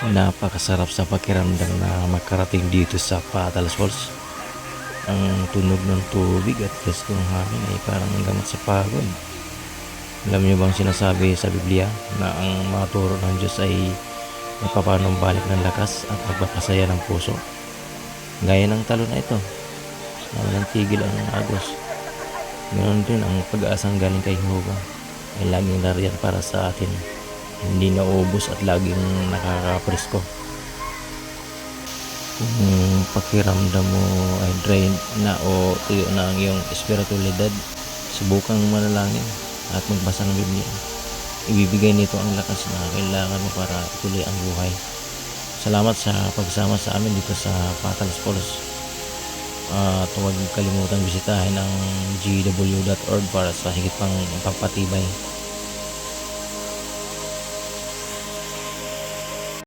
Napakasarap sa pakiramdam na makarating dito sa Patalas Falls. Ang tunog ng tubig at preskong hangin ay parang gamot sa pagod. Alam niyo bang sinasabi sa Biblia na ang mga turo ng Diyos ay nagpapanumbalik ng lakas at nagpapasaya ng puso? Gaya ng talo na ito, na walang tigil ang agos. Ganoon din ang pag-aasang galing kay Jehovah ay laging nariyan para sa atin, hindi naubos at laging nakakapresko. Kung pakiramdam mo ay drain na o tuyo na ang iyong espiritualidad, subukang manalangin at magbasa ng Biblia. Ibibigay nito ang lakas na kailangan mo para ituloy ang buhay. Salamat sa pagsama sa amin dito sa Patalas Falls. At huwag kalimutan bisitahin ang gw.org para sa higit pang pagpatibay